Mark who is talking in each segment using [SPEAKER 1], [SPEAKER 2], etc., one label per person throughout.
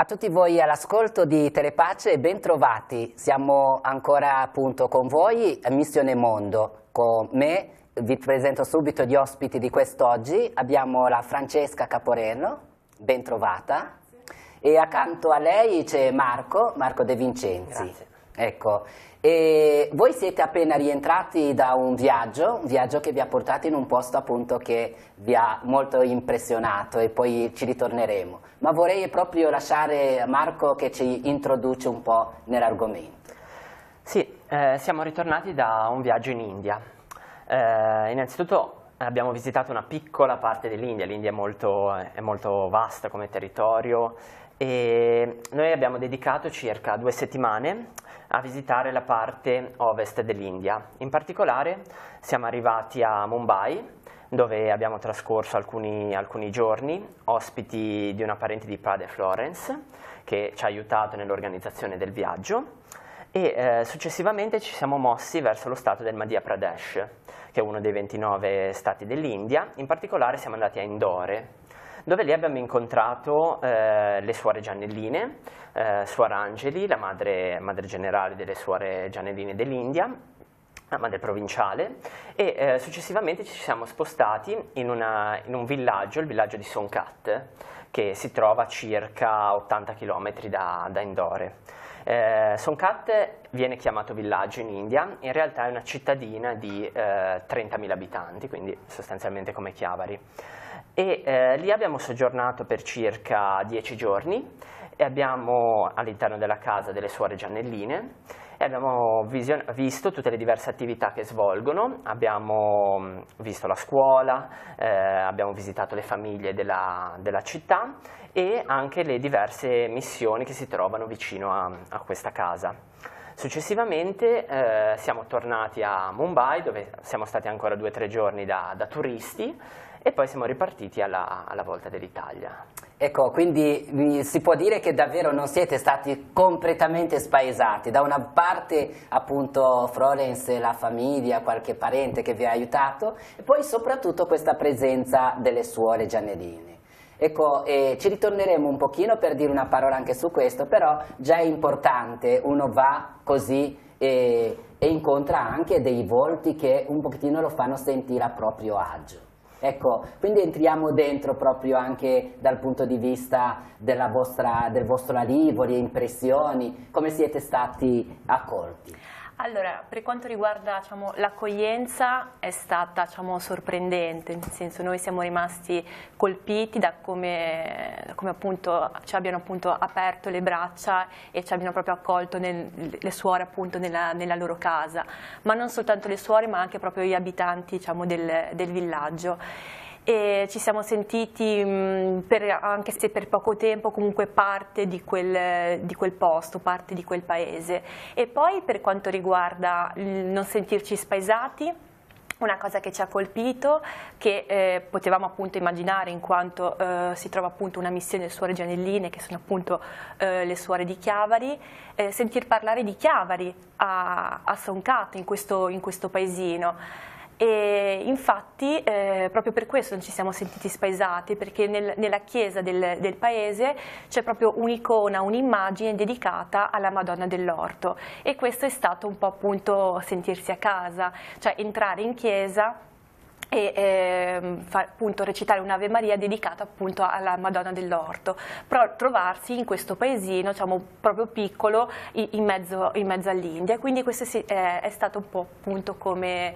[SPEAKER 1] tutti voi all'ascolto di Telepace e ben trovati. Siamo ancora appunto con voi a Missione Mondo. Con me vi presento subito gli ospiti di quest'oggi. Abbiamo la Francesca Caporello, ben trovata. E accanto a lei c'è Marco De Vincenzi.
[SPEAKER 2] Grazie.
[SPEAKER 1] Ecco. E voi siete appena rientrati da un viaggio che vi ha portato in un posto appunto che vi ha molto impressionato e poi ci ritorneremo. Ma vorrei proprio lasciare Marco che ci introduce un po' nell'argomento.
[SPEAKER 2] Sì, siamo ritornati da un viaggio in India. Innanzitutto abbiamo visitato una piccola parte dell'India. L'India è molto vasta come territorio e noi abbiamo dedicato circa 2 settimane a visitare la parte ovest dell'India. In particolare siamo arrivati a Mumbai, dove abbiamo trascorso alcuni giorni, ospiti di una parente di Prada e Florence, che ci ha aiutato nell'organizzazione del viaggio, e successivamente ci siamo mossi verso lo stato del Madhya Pradesh, che è uno dei 29 stati dell'India. In particolare siamo andati a Indore, dove lì abbiamo incontrato le suore Giannelline, Suor Angeli, la madre generale delle suore Giannelline dell'India, la madre provinciale, e successivamente ci siamo spostati in un villaggio, il villaggio di Sonkat, che si trova a circa 80 km da Indore. Sonkat viene chiamato villaggio in India, in realtà è una cittadina di 30.000 abitanti, quindi sostanzialmente come Chiavari. E lì abbiamo soggiornato per circa 10 giorni e abbiamo all'interno della casa delle suore Giannelline e abbiamo visto tutte le diverse attività che svolgono. Abbiamo visto la scuola, abbiamo visitato le famiglie della città e anche le diverse missioni che si trovano vicino a questa casa. Successivamente siamo tornati a Mumbai, dove siamo stati ancora 2 o 3 giorni da turisti, e poi siamo ripartiti alla volta dell'Italia.
[SPEAKER 1] Ecco, quindi si può dire che davvero non siete stati completamente spaesati. Da una parte appunto Florence, la famiglia, qualche parente che vi ha aiutato, e poi soprattutto questa presenza delle suore Giannelline. Ecco, ci ritorneremo un pochino per dire una parola anche su questo, però già è importante, uno va così e incontra anche dei volti che un pochettino lo fanno sentire a proprio agio. Ecco, quindi entriamo dentro proprio anche dal punto di vista del vostro arrivo, le impressioni, come siete stati accolti?
[SPEAKER 3] Allora, per quanto riguarda l'accoglienza è stata sorprendente, nel senso noi siamo rimasti colpiti da come appunto ci abbiano appunto aperto le braccia e ci abbiano proprio accolto le suore appunto nella loro casa, ma non soltanto le suore ma anche proprio gli abitanti del villaggio. E ci siamo sentiti, anche se per poco tempo, comunque parte di quel posto, parte di quel paese. E poi per quanto riguarda il non sentirci spaesati, una cosa che ci ha colpito, che potevamo appunto immaginare in quanto si trova appunto una missione delle suore Giannelline, che sono appunto le suore di Chiavari, sentir parlare di Chiavari a Sonkat, in questo paesino. E infatti proprio per questo non ci siamo sentiti spaesati, perché nella chiesa del paese c'è proprio un'icona, un'immagine dedicata alla Madonna dell'Orto, e questo è stato un po' appunto sentirsi a casa, cioè entrare in chiesa e appunto recitare un'Ave Maria dedicata appunto alla Madonna dell'Orto, però trovarsi in questo paesino proprio piccolo in mezzo all'India, quindi questo è stato un po' appunto come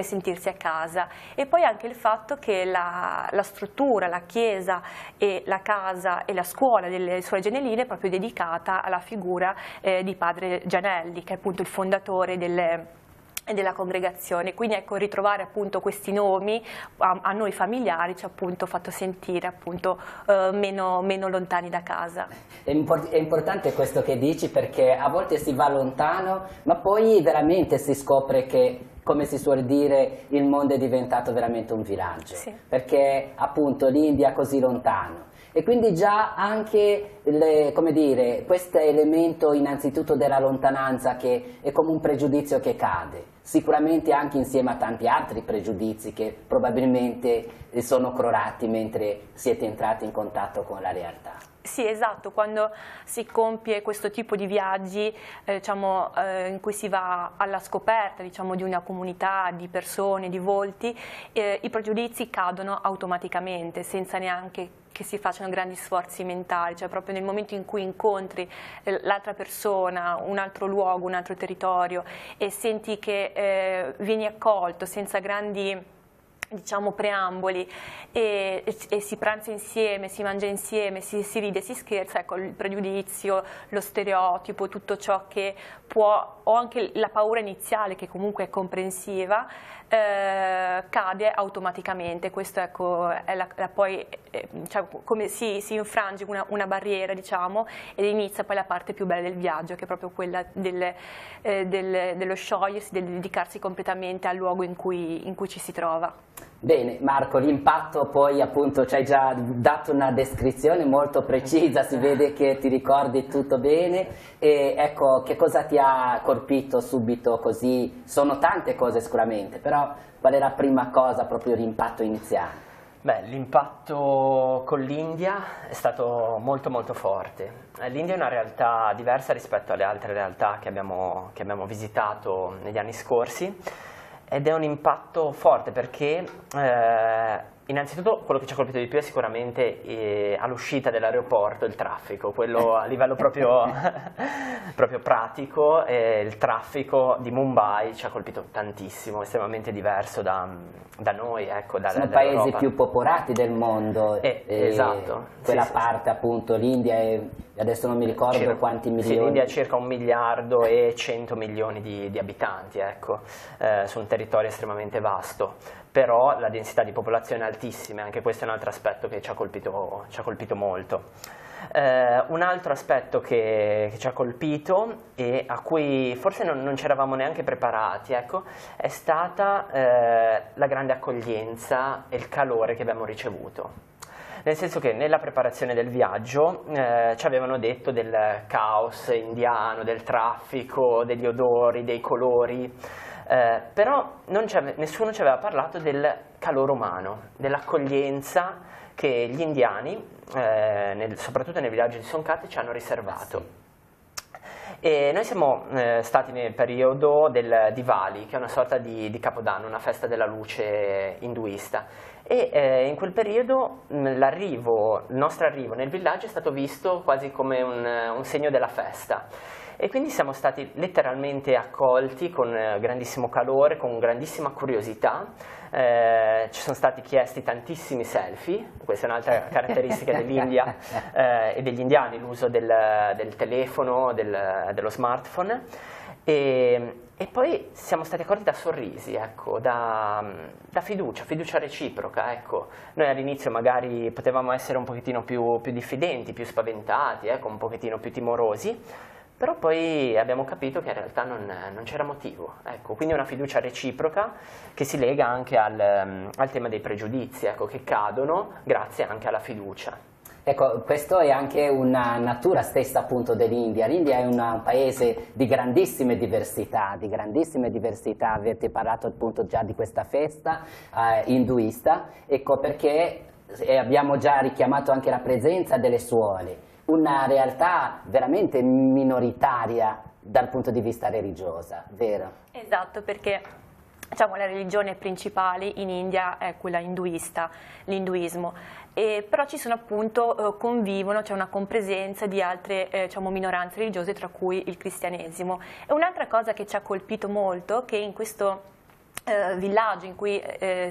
[SPEAKER 3] sentirsi a casa. E poi anche il fatto che la struttura, la chiesa e la casa e la scuola delle suore Giannelline è proprio dedicata alla figura di padre Gianelli, che è appunto il fondatore della congregazione. Quindi ecco, ritrovare appunto questi nomi a noi familiari ci ha appunto fatto sentire appunto meno lontani da casa.
[SPEAKER 1] È importante questo che dici, perché a volte si va lontano ma poi veramente si scopre che, come si suol dire, il mondo è diventato veramente un villaggio, sì. Perché appunto l'India è così lontano. E quindi già anche, come dire, questo elemento innanzitutto della lontananza, che è come un pregiudizio che cade, sicuramente anche insieme a tanti altri pregiudizi che probabilmente sono crollati mentre siete entrati in contatto con la realtà.
[SPEAKER 3] Sì, esatto, quando si compie questo tipo di viaggi in cui si va alla scoperta di una comunità, di persone, di volti, i pregiudizi cadono automaticamente, senza neanche che si facciano grandi sforzi mentali, cioè proprio nel momento in cui incontri l'altra persona, un altro luogo, un altro territorio e senti che vieni accolto senza grandi preamboli e si pranza insieme, si mangia insieme, si ride, si scherza, ecco, il pregiudizio, lo stereotipo, tutto ciò che può, o anche la paura iniziale che comunque è comprensiva, cade automaticamente. Questo, ecco, è poi come si infrange una barriera, ed inizia poi la parte più bella del viaggio, che è proprio quella dello sciogliersi, del dedicarsi completamente al luogo in cui ci si trova.
[SPEAKER 1] Bene, Marco, l'impatto poi appunto ci hai già dato una descrizione molto precisa, si vede che ti ricordi tutto bene, e ecco, che cosa ti ha colpito subito così? Sono tante cose sicuramente, però qual è la prima cosa, proprio l'impatto iniziale?
[SPEAKER 2] Beh, l'impatto con l'India è stato molto molto forte. L'India è una realtà diversa rispetto alle altre realtà che abbiamo visitato negli anni scorsi, ed è un impatto forte perché innanzitutto quello che ci ha colpito di più è sicuramente all'uscita dell'aeroporto il traffico, quello a livello proprio pratico, il traffico di Mumbai ci ha colpito tantissimo, estremamente diverso da noi, ecco,
[SPEAKER 1] sono paesi più popolati del mondo,
[SPEAKER 2] esatto,
[SPEAKER 1] quella parte appunto, l'India adesso non mi ricordo quanti milioni.
[SPEAKER 2] Sì, l'India ha circa 1 miliardo e 100 milioni di abitanti, ecco, su un territorio estremamente vasto, però la densità di popolazione è altissima, anche questo è un altro aspetto che ci ha colpito molto. Un altro aspetto che ci ha colpito e a cui forse non ci eravamo neanche preparati, ecco, è stata la grande accoglienza e il calore che abbiamo ricevuto. Nel senso che nella preparazione del viaggio ci avevano detto del caos indiano, del traffico, degli odori, dei colori, però nessuno ci aveva parlato del calore umano, dell'accoglienza che gli indiani, soprattutto nel villaggio di Songkhla, ci hanno riservato. E noi siamo stati nel periodo del Diwali, che è una sorta di Capodanno, una festa della luce induista, e in quel periodo il nostro arrivo nel villaggio è stato visto quasi come un segno della festa. E quindi siamo stati letteralmente accolti con grandissimo calore, con grandissima curiosità. Ci sono stati chiesti tantissimi selfie, questa è un'altra caratteristica dell'India e degli indiani, l'uso del telefono, dello smartphone, e poi siamo stati accolti da sorrisi, ecco, da fiducia reciproca, ecco. Noi all'inizio magari potevamo essere un pochettino più diffidenti, più spaventati, ecco, un pochettino più timorosi, però poi abbiamo capito che in realtà non c'era motivo, ecco, quindi una fiducia reciproca che si lega anche al tema dei pregiudizi, ecco, che cadono grazie anche alla fiducia.
[SPEAKER 1] Ecco, questo è anche una natura stessa appunto dell'India. L'India è un paese di grandissime diversità, avete parlato appunto già di questa festa induista, ecco perché abbiamo già richiamato anche la presenza delle suore, una realtà veramente minoritaria dal punto di vista religiosa, vero?
[SPEAKER 3] Esatto, perché la religione principale in India è quella induista, l'induismo, però ci sono appunto, convivono, c'è una compresenza di altre minoranze religiose, tra cui il cristianesimo. E un'altra cosa che ci ha colpito molto, che in questo villaggio in cui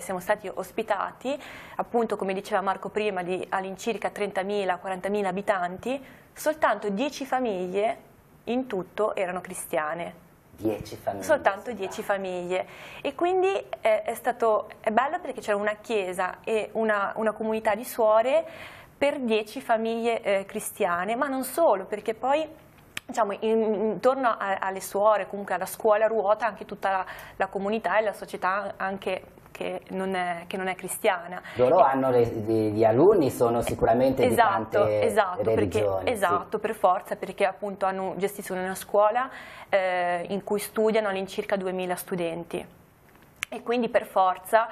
[SPEAKER 3] siamo stati ospitati, appunto come diceva Marco prima, di all'incirca 30.000-40.000 abitanti, soltanto 10 famiglie in tutto erano cristiane.
[SPEAKER 1] 10 famiglie.
[SPEAKER 3] Soltanto 10 famiglie, e quindi è bello perché c'era una chiesa e una comunità di suore per 10 famiglie cristiane, ma non solo, perché poi intorno alle suore, comunque alla scuola, ruota anche tutta la comunità e la società anche che non è cristiana.
[SPEAKER 1] Loro hanno gli alunni, sono sicuramente di tante religioni.
[SPEAKER 3] Esatto, per forza, perché appunto gestiscono una scuola in cui studiano all'incirca 2.000 studenti. e quindi per forza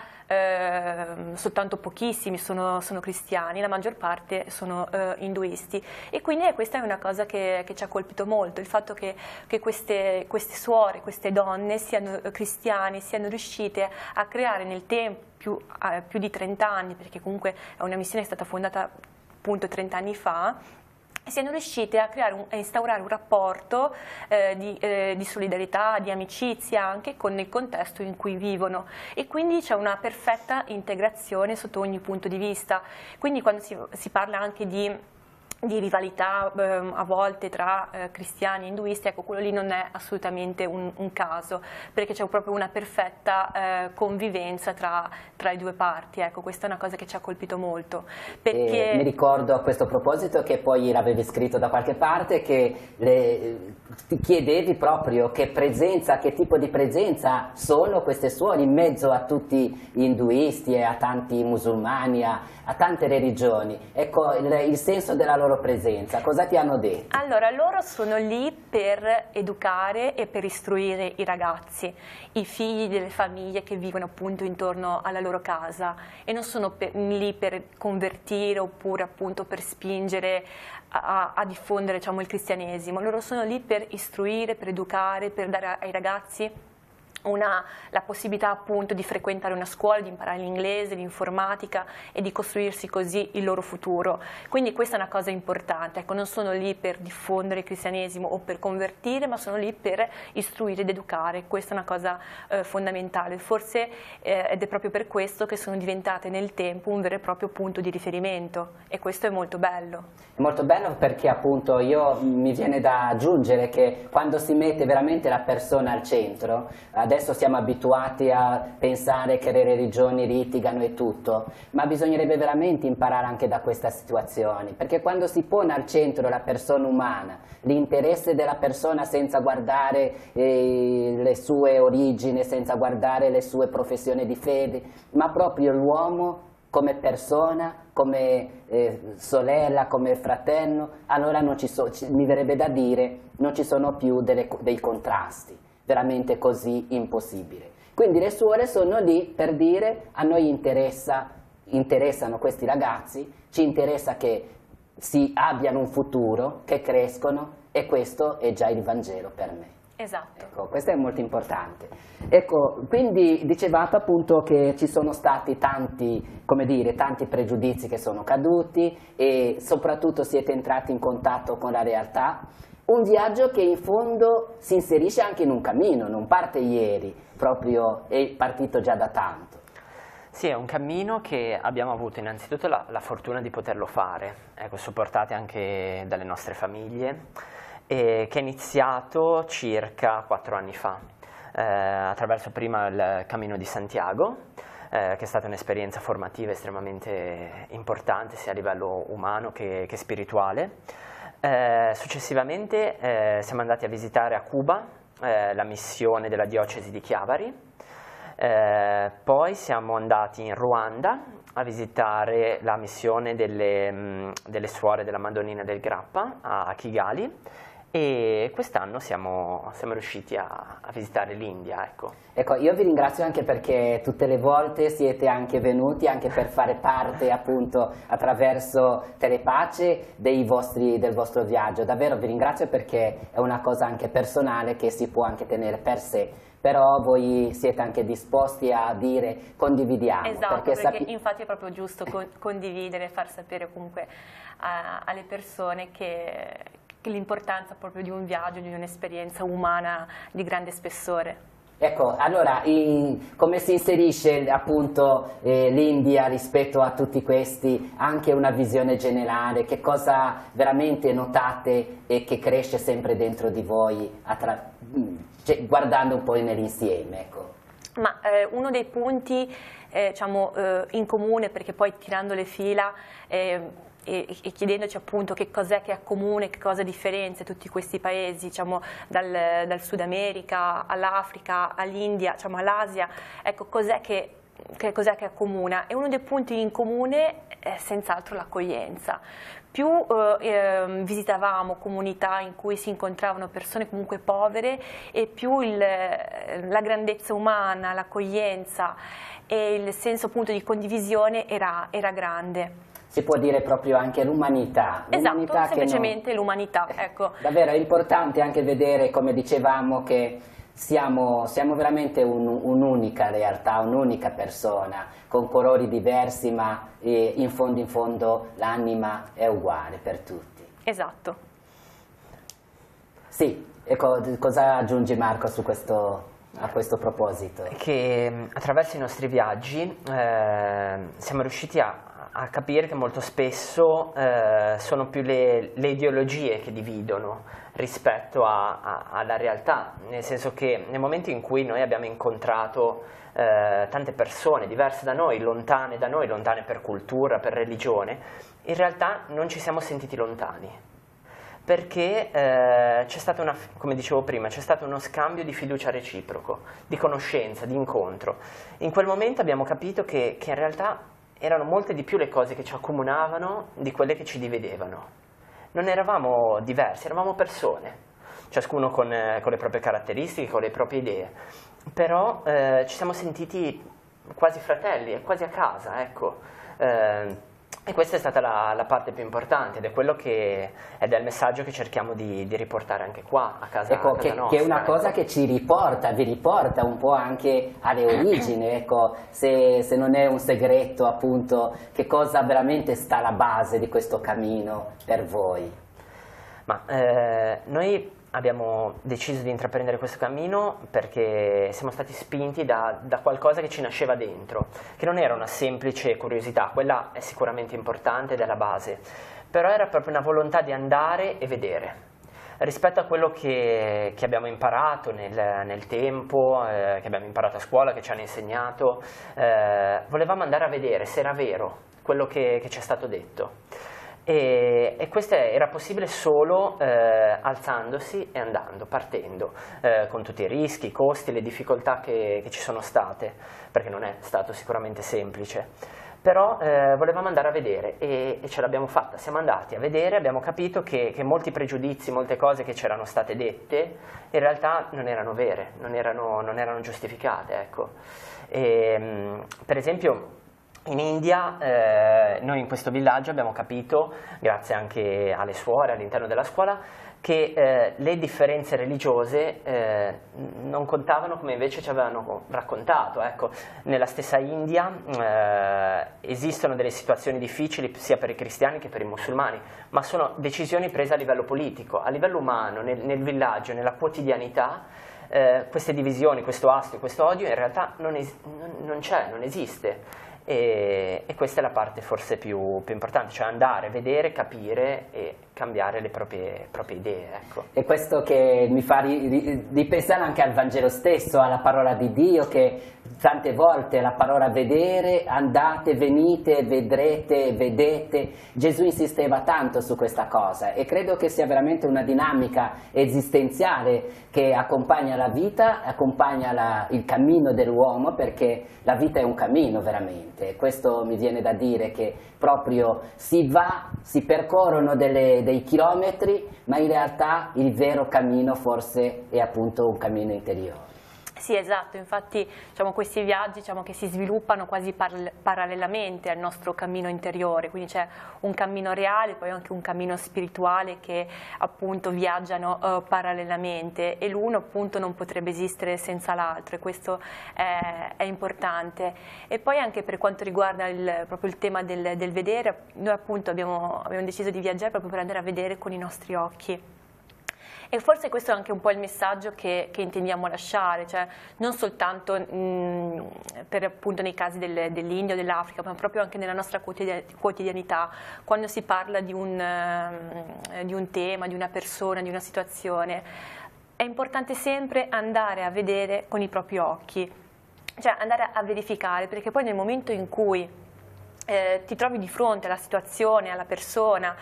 [SPEAKER 3] soltanto pochissimi sono cristiani, la maggior parte sono induisti, e quindi questa è una cosa che ci ha colpito molto, il fatto che queste suore, queste donne siano cristiane, siano riuscite a creare nel tempo più di 30 anni, perché comunque è una missione che è stata fondata appunto 30 anni fa, siano riuscite a instaurare un rapporto di solidarietà, di amicizia anche con il contesto in cui vivono, e quindi c'è una perfetta integrazione sotto ogni punto di vista. Quindi quando si parla anche di rivalità a volte tra cristiani e induisti, ecco, quello lì non è assolutamente un caso, perché c'è proprio una perfetta convivenza tra le due parti. Ecco, questa è una cosa che ci ha colpito molto. Perché...
[SPEAKER 1] mi ricordo a questo proposito che poi l'avevi scritto da qualche parte, che ti chiedevi proprio che tipo di presenza sono queste suore in mezzo a tutti gli induisti e a tanti musulmani, a tante religioni. Ecco, il senso della loro presenza, cosa ti hanno detto?
[SPEAKER 3] Allora, loro sono lì per educare e per istruire i ragazzi, i figli delle famiglie che vivono appunto intorno alla loro casa, e non sono lì per convertire oppure appunto per spingere a diffondere, diciamo, il cristianesimo. Loro sono lì per istruire, per educare, per dare ai ragazzi la possibilità appunto di frequentare una scuola, di imparare l'inglese, l'informatica e di costruirsi così il loro futuro. Quindi questa è una cosa importante, ecco, non sono lì per diffondere il cristianesimo o per convertire, ma sono lì per istruire ed educare. Questa è una cosa fondamentale, forse ed è proprio per questo che sono diventate nel tempo un vero e proprio punto di riferimento, e questo è molto bello.
[SPEAKER 1] È molto bello perché appunto mi viene da aggiungere che quando si mette veramente la persona al centro, adesso siamo abituati a pensare che le religioni litigano e tutto, ma bisognerebbe veramente imparare anche da questa situazione, perché quando si pone al centro la persona umana, l'interesse della persona senza guardare le sue origini, senza guardare le sue professioni di fede, ma proprio l'uomo come persona, come sorella, come fratello, allora mi verrebbe da dire non ci sono più dei contrasti, veramente così impossibile. Quindi le suore sono lì per dire: a noi interessano questi ragazzi, ci interessa che abbiano un futuro, che crescono, e questo è già il Vangelo per me.
[SPEAKER 3] Esatto.
[SPEAKER 1] Ecco, questo è molto importante. Ecco, quindi dicevate appunto che ci sono stati tanti pregiudizi che sono caduti, e soprattutto siete entrati in contatto con la realtà. Un viaggio che in fondo si inserisce anche in un cammino, non parte ieri, proprio è partito già da tanto.
[SPEAKER 2] Sì, è un cammino che abbiamo avuto innanzitutto la fortuna di poterlo fare, ecco, supportati anche dalle nostre famiglie, e che è iniziato circa 4 anni fa, attraverso prima il Cammino di Santiago, che è stata un'esperienza formativa estremamente importante sia a livello umano che spirituale. Successivamente siamo andati a visitare a Cuba la missione della diocesi di Chiavari, poi siamo andati in Ruanda a visitare la missione delle suore della Madonnina del Grappa a Kigali, e quest'anno siamo riusciti a visitare l'India.
[SPEAKER 1] Ecco, io vi ringrazio anche perché tutte le volte siete anche venuti anche per fare parte appunto attraverso Telepace del vostro viaggio. Davvero vi ringrazio perché è una cosa anche personale che si può anche tenere per sé. Però voi siete anche disposti a dire condividiamo.
[SPEAKER 3] Esatto, perché infatti è proprio giusto condividere e far sapere comunque alle persone che l'importanza proprio di un viaggio, di un'esperienza umana di grande spessore.
[SPEAKER 1] Ecco, allora, come si inserisce appunto l'India rispetto a tutti questi, anche una visione generale, che cosa veramente notate e che cresce sempre dentro di voi, guardando un po' nell'insieme, ecco.
[SPEAKER 3] Ma uno dei punti diciamo, in comune, perché poi tirando le fila e chiedendoci appunto che cos'è che accomuna, che cosa differenzia tutti questi paesi, diciamo, dal Sud America all'Africa, all'India, diciamo, all'Asia, ecco, cos'è che accomuna? E uno dei punti in comune è senz'altro l'accoglienza, più visitavamo comunità in cui si incontravano persone comunque povere, e più la grandezza umana, l'accoglienza e il senso appunto di condivisione era grande.
[SPEAKER 1] Si può dire proprio anche l'umanità.
[SPEAKER 3] Esatto, semplicemente l'umanità, ecco.
[SPEAKER 1] Davvero è importante anche vedere, come dicevamo, che siamo veramente un'unica realtà, un'unica persona, con colori diversi, ma in fondo l'anima è uguale per tutti.
[SPEAKER 3] Esatto.
[SPEAKER 1] Sì, ecco, cosa aggiungi Marco su a questo proposito?
[SPEAKER 2] Che attraverso i nostri viaggi siamo riusciti a capire che molto spesso sono più le ideologie che dividono rispetto alla realtà, nel senso che nel momento in cui noi abbiamo incontrato tante persone diverse da noi, lontane per cultura, per religione, in realtà non ci siamo sentiti lontani, perché c'è stata come dicevo prima, c'è stato uno scambio di fiducia reciproco, di conoscenza, di incontro. In quel momento abbiamo capito che in realtà erano molte di più le cose che ci accomunavano di quelle che ci dividevano. Non eravamo diversi, eravamo persone, ciascuno con le proprie caratteristiche, con le proprie idee, però ci siamo sentiti quasi fratelli, quasi a casa, ecco. E questa è stata la parte più importante, ed è ed è il messaggio che cerchiamo di riportare anche qua, a casa,
[SPEAKER 1] ecco,
[SPEAKER 2] a casa nostra.
[SPEAKER 1] Che è una cosa che vi riporta un po' anche alle origini, ecco, se non è un segreto appunto, che cosa veramente sta alla base di questo cammino per voi?
[SPEAKER 2] Ma noi abbiamo deciso di intraprendere questo cammino perché siamo stati spinti da qualcosa che ci nasceva dentro, che non era una semplice curiosità, quella è sicuramente importante ed è la base, però era proprio una volontà di andare e vedere. Rispetto a quello che abbiamo imparato nel tempo, che abbiamo imparato a scuola, che ci hanno insegnato, volevamo andare a vedere se era vero quello che ci è stato detto. E questo era possibile solo alzandosi e andando, partendo, con tutti i rischi, i costi, le difficoltà che ci sono state, perché non è stato sicuramente semplice. Però volevamo andare a vedere e ce l'abbiamo fatta, siamo andati a vedere, abbiamo capito che molti pregiudizi, molte cose che c'erano state dette, in realtà non erano vere, non erano giustificate, ecco. Per esempio, in India, noi in questo villaggio abbiamo capito, grazie anche alle suore all'interno della scuola, che le differenze religiose non contavano come invece ci avevano raccontato. Ecco, nella stessa India esistono delle situazioni difficili sia per i cristiani che per i musulmani, ma sono decisioni prese a livello politico, a livello umano, nel villaggio, nella quotidianità. Queste divisioni, questo astio, questo odio in realtà non esiste. E questa è la parte forse più importante, cioè andare, vedere, capire e cambiare le proprie idee, ecco.
[SPEAKER 1] E questo che mi fa ripensare anche al Vangelo stesso, alla parola di Dio, che tante volte la parola vedere, andate, venite, vedrete, vedete, Gesù insisteva tanto su questa cosa, e credo che sia veramente una dinamica esistenziale che accompagna la vita, accompagna il cammino dell'uomo, perché la vita è un cammino veramente. Questo mi viene da dire, che proprio si percorrono dei chilometri, ma in realtà il vero cammino forse è appunto un cammino interiore.
[SPEAKER 3] Sì, esatto, infatti questi viaggi che si sviluppano quasi parallelamente al nostro cammino interiore, quindi c'è un cammino reale, poi anche un cammino spirituale che appunto viaggiano parallelamente, e l'uno appunto non potrebbe esistere senza l'altro, e questo è importante. E poi anche per quanto riguarda proprio il tema del vedere, noi appunto abbiamo deciso di viaggiare proprio per andare a vedere con i nostri occhi. E forse questo è anche un po' il messaggio che intendiamo lasciare, cioè non soltanto per appunto nei casi dell'India o dell'Africa, ma proprio anche nella nostra quotidianità, quando si parla di un tema, di una persona, di una situazione. È importante sempre andare a vedere con i propri occhi, cioè andare a verificare, perché poi nel momento in cui ti trovi di fronte alla situazione, alla persona,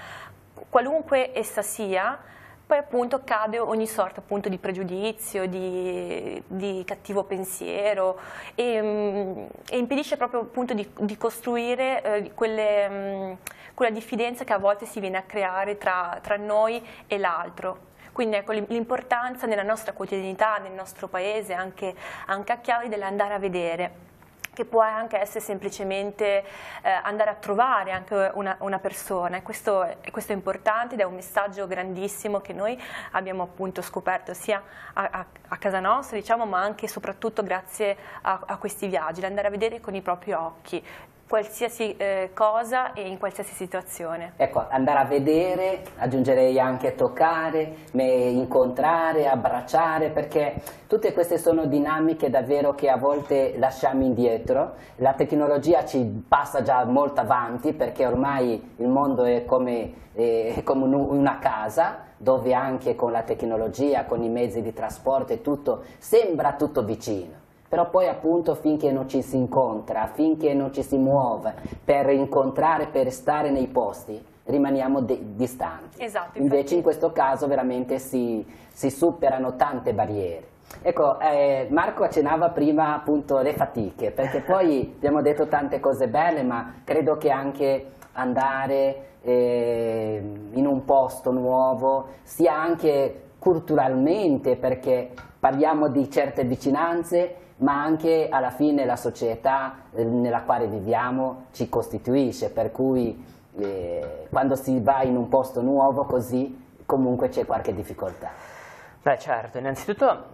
[SPEAKER 3] qualunque essa sia, poi appunto cade ogni sorta appunto di pregiudizio, di cattivo pensiero e impedisce proprio appunto di costruire quella diffidenza che a volte si viene a creare tra noi e l'altro. Quindi ecco l'importanza nella nostra quotidianità, nel nostro paese, anche a Chiavari, dell'andare a vedere, che può anche essere semplicemente andare a trovare anche una persona, e questo è importante ed è un messaggio grandissimo che noi abbiamo appunto scoperto sia a casa nostra, diciamo, ma anche e soprattutto grazie a questi viaggi, l'andare a vedere con i propri occhi qualsiasi cosa e in qualsiasi situazione.
[SPEAKER 1] Ecco, andare a vedere, aggiungerei anche toccare, incontrare, abbracciare, perché tutte queste sono dinamiche davvero che a volte lasciamo indietro. La tecnologia ci passa già molto avanti, perché ormai il mondo è come una casa, dove anche con la tecnologia, con i mezzi di trasporto e tutto, sembra tutto vicino. Però poi appunto finché non ci si incontra, finché non ci si muove per incontrare, per stare nei posti, rimaniamo distanti.
[SPEAKER 3] Esatto,
[SPEAKER 1] invece in questo caso veramente si superano tante barriere. Ecco, Marco accennava prima appunto le fatiche, perché poi abbiamo detto tante cose belle, ma credo che anche andare in un posto nuovo sia anche culturalmente, perché parliamo di certe vicinanze, ma anche alla fine la società nella quale viviamo ci costituisce, per cui quando si va in un posto nuovo così comunque c'è qualche difficoltà.
[SPEAKER 2] Beh certo, innanzitutto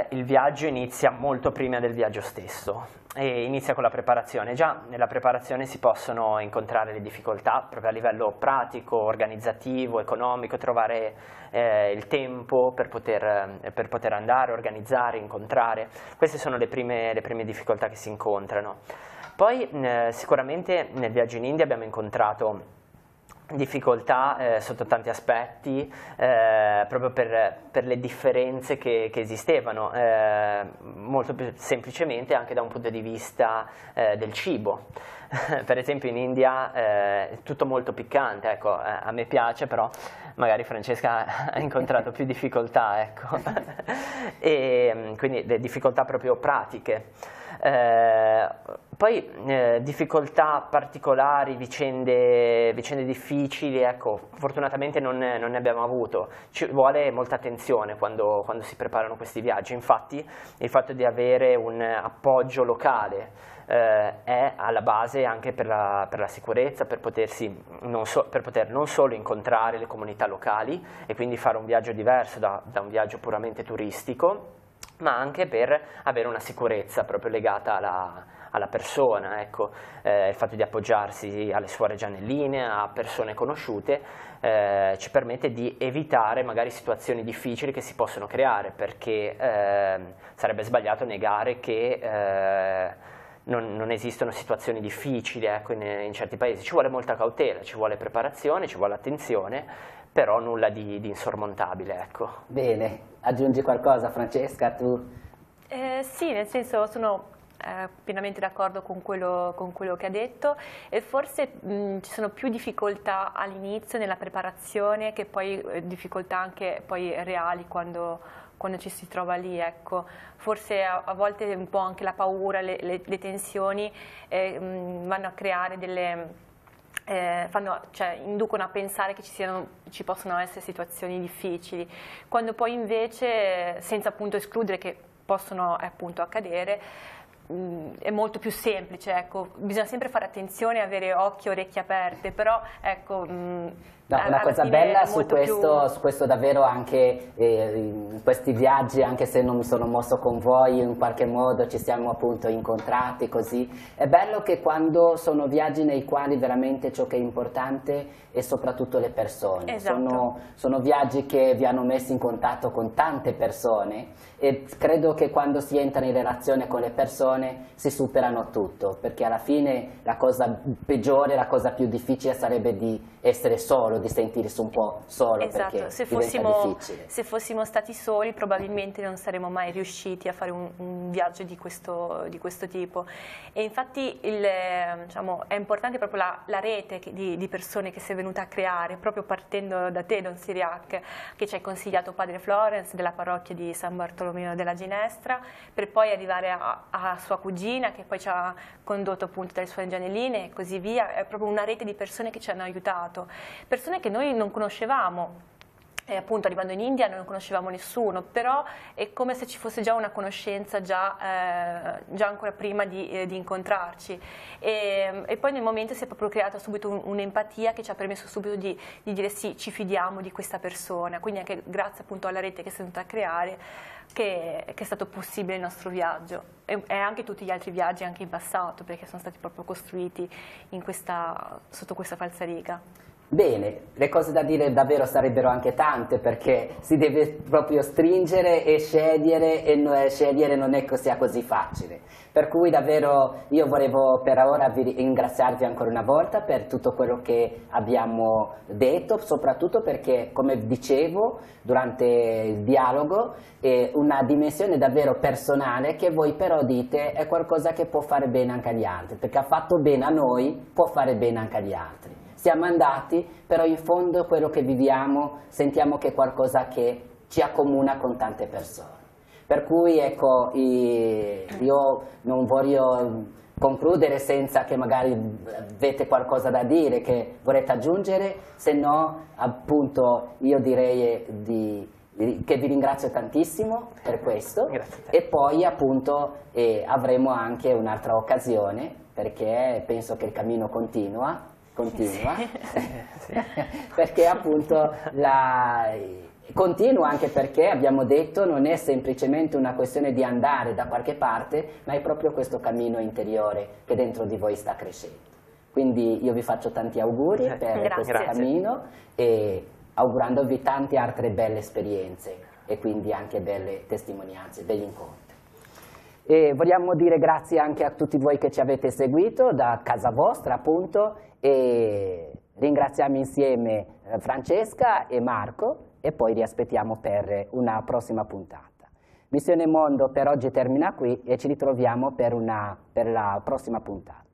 [SPEAKER 2] il viaggio inizia molto prima del viaggio stesso e inizia con la preparazione. Già nella preparazione si possono incontrare le difficoltà proprio a livello pratico, organizzativo, economico, trovare il tempo per poter andare, organizzare, incontrare. Queste sono le prime difficoltà che si incontrano. Poi sicuramente nel viaggio in India abbiamo incontrato difficoltà sotto tanti aspetti, proprio per le differenze che esistevano, molto più semplicemente anche da un punto di vista del cibo. Per esempio in India è tutto molto piccante, ecco, a me piace, però magari Francesca ha incontrato più difficoltà, ecco. E quindi le difficoltà proprio pratiche. Poi difficoltà particolari, vicende difficili, ecco, fortunatamente non ne abbiamo avuto. Ci vuole molta attenzione quando si preparano questi viaggi, infatti il fatto di avere un appoggio locale è alla base anche per la sicurezza, per poter non solo incontrare le comunità locali e quindi fare un viaggio diverso da un viaggio puramente turistico, ma anche per avere una sicurezza proprio legata alla persona, ecco. Il fatto di appoggiarsi alle suore gianelline, a persone conosciute, ci permette di evitare magari situazioni difficili che si possono creare, perché sarebbe sbagliato negare che non esistono situazioni difficili, ecco, in certi paesi. Ci vuole molta cautela, ci vuole preparazione, ci vuole attenzione, però nulla di insormontabile, ecco.
[SPEAKER 1] Bene, aggiungi qualcosa Francesca, tu?
[SPEAKER 3] Sì, nel senso sono pienamente d'accordo con quello che ha detto, e forse ci sono più difficoltà all'inizio nella preparazione che poi difficoltà anche poi reali quando ci si trova lì, ecco. Forse a volte un po' anche la paura, le tensioni vanno a creare inducono a pensare che ci possono essere situazioni difficili, quando poi invece, senza appunto escludere che possono appunto accadere, è molto più semplice, ecco. Bisogna sempre fare attenzione e avere occhi e orecchie aperte, però ecco,
[SPEAKER 1] una cosa bella su questo davvero anche in questi viaggi, anche se non mi sono mosso con voi, in qualche modo ci siamo appunto incontrati così, è bello che quando sono viaggi nei quali veramente ciò che è importante è soprattutto le persone.
[SPEAKER 3] Esatto.
[SPEAKER 1] Sono viaggi che vi hanno messo in contatto con tante persone, e credo che quando si entra in relazione con le persone si superano tutto, perché alla fine la cosa peggiore, la cosa più difficile sarebbe di essere solo, di sentirsi un po' solo,
[SPEAKER 3] esatto,
[SPEAKER 1] perché
[SPEAKER 3] se
[SPEAKER 1] diventa difficile.
[SPEAKER 3] Se fossimo stati soli probabilmente non saremmo mai riusciti a fare un viaggio di questo tipo, e infatti diciamo, è importante proprio la rete di persone che sei venuta a creare, proprio partendo da te, Don Siriac, che ci hai consigliato Padre Florence della parrocchia di San Bartolomeo della Ginestra, per poi arrivare a sua cugina, che poi ci ha condotto appunto dalle sue Angianelline e così via. È proprio una rete di persone che ci hanno aiutato, persone che noi non conoscevamo. E appunto arrivando in India non conoscevamo nessuno, però è come se ci fosse già una conoscenza già ancora prima di incontrarci, e poi nel momento si è proprio creata subito un'empatia che ci ha permesso subito di dire sì, ci fidiamo di questa persona, quindi anche grazie appunto alla rete che si è venuta a creare che è stato possibile il nostro viaggio, e anche tutti gli altri viaggi anche in passato, perché sono stati proprio costruiti sotto questa falsariga.
[SPEAKER 1] Bene, le cose da dire davvero sarebbero anche tante, perché si deve proprio stringere e scegliere non è che sia così facile. Per cui davvero io volevo per ora ringraziarvi ancora una volta per tutto quello che abbiamo detto, soprattutto perché, come dicevo durante il dialogo, è una dimensione davvero personale che voi però dite è qualcosa che può fare bene anche agli altri, perché ha fatto bene a noi, può fare bene anche agli altri. Siamo andati, però in fondo quello che viviamo sentiamo che è qualcosa che ci accomuna con tante persone. Per cui ecco, io non voglio concludere senza che magari avete qualcosa da dire, che vorrete aggiungere, se no appunto io direi che vi ringrazio tantissimo per questo, e poi appunto avremo anche un'altra occasione, perché penso che il cammino continua, perché appunto continua anche perché abbiamo detto non è semplicemente una questione di andare da qualche parte, ma è proprio questo cammino interiore che dentro di voi sta crescendo. Quindi io vi faccio tanti auguri per questo cammino, e augurandovi tante altre belle esperienze e quindi anche belle testimonianze, begli incontri. E vogliamo dire grazie anche a tutti voi che ci avete seguito da casa vostra appunto, e ringraziamo insieme Francesca e Marco, e poi vi aspettiamo per una prossima puntata. Missione Mondo per oggi termina qui, e ci ritroviamo per la prossima puntata.